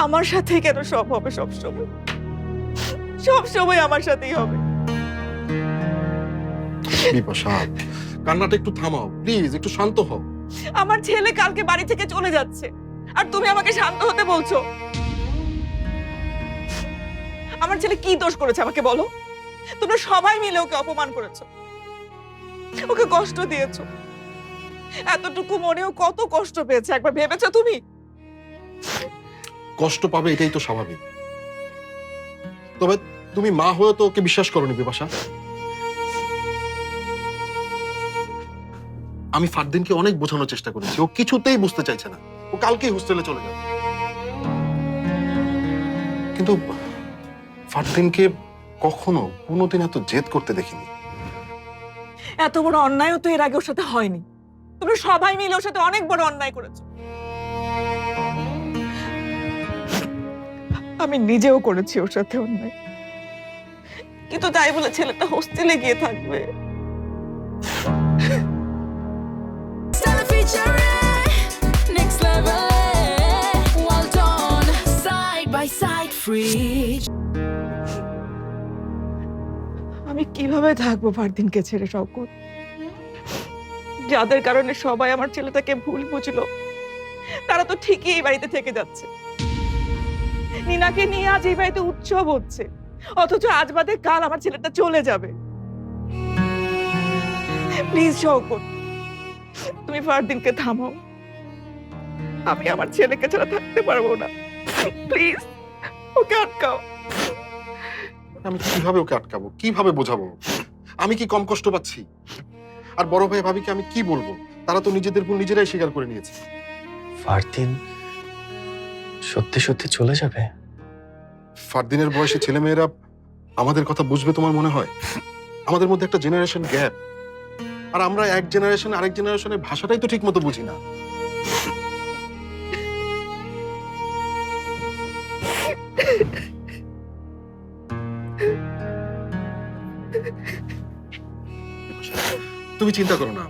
আমার সাথে কেন সব হবে সবসময়? সবসময় আমার সাথেই হবে। বিপাশা, কান্নাটা একটু থামাও প্লিজ, একটু শান্ত হও। আমার ছেলে কালকে বাড়ি থেকে চলে যাচ্ছে, আর তুমি আমাকে শান্ত হতে বলছো? আমার ছেলে কি দোষ করেছে আমাকে বলো? তোমরা সবাই মিলে ওকে অপমান করেছো, ওকে কষ্ট দিয়েছো। এতটুকু মনেও কত কষ্ট পেয়েছে একবার ভেবেছো তুমি? কষ্ট পাবে এটাই তো স্বাভাবিক, তবে তুমি মা হয়ে তো ওকে বিশ্বাস করোনি বিপাশা। আমি ফারদিনকে অনেক বোঝানোর চেষ্টা করেছি, ও কিছুতেই বুঝতে চাইছে না। ও কালকেই হোস্টেলে চলে যাবে। কিন্তু ফারদিনকে কখনো কোনোদিন এত জেদ করতে দেখিনি। এত বড় অন্যায়ও তো এর আগে ওর সাথে হয়নি। তোমরা সবাই মিলে ওর সাথে অনেক বড় অন্যায় করেছো। আমি নিজেও করেছি ওর সাথে অন্যায়, কিন্তু তাই বলে ছেলেটা হোস্টেলে গিয়ে থাকবে? Next level, well done, side by side, free. আমি কিভাবে থাকবো ফারদিনকে ছেড়ে শওকত? যাদের কারণে সবাই আমার ছেলেটাকে ভুল বুঝলো, তারা তো ঠিকই এই বাড়িতে থেকে যাচ্ছে। নিনাকে নিয়ে আজ এই বাড়িতে উৎসব হচ্ছে, অথচ আজ বাদে কাল আমার ছেলেটা চলে যাবে। প্লিজ শওকত, তুমি ফারদিনকে থামাও। আমি আমার ছেলেকে ছাড়া থাকতে পারবো না। প্লিজ ওকে আটকাও। আমি কিভাবে ওকে আটকাবো, কিভাবে বোঝাবো? আমি কি কম কষ্ট পাচ্ছি? আর বড় ভাই ভাবিকে আমি কি বলবো? তারা তো নিজেদের ভুল নিজেরাই স্বীকার করে নিয়েছে। ফারদিন সত্যি সত্যি চলে যাবে? ফারদিনের বয়সী ছেলেমেয়েরা আমাদের কথা বুঝবে তোমার মনে হয়? আমাদের মধ্যে একটা জেনারেশন গ্যাপ, আর আমরা এক জেনারেশন আরেক জেনারেশনের ভাষাটাই তো ঠিক মতো বুঝি না। তুমি চিন্তা করো না,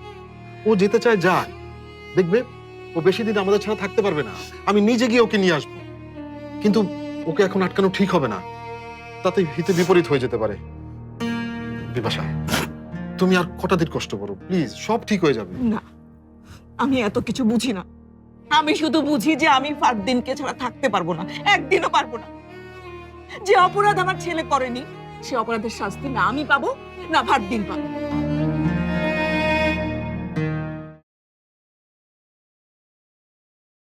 ও যেতে চায় যায়, দেখবে ও বেশি দিন আমাদের ছাড়া থাকতে পারবে না। আমি নিজে গিয়ে ওকে নিয়ে আসবো, কিন্তু ওকে এখন আটকানো ঠিক হবে না, তাতে হিতে বিপরীত হয়ে যেতে পারে। বিপাশা, তুমি আর কটা দিন কষ্ট করো প্লিজ, সব ঠিক হয়ে যাবে। না, আমি এত কিছু বুঝি না। আমি শুধু বুঝি যে আমি ফারদিনকে ছাড়া থাকতে পারবো না, একদিনও পারবো না। যে অপরাধ আমার ছেলে করেনি, সে অপরাধের শাস্তি না আমি পাবো, না ফারদিন পাবো।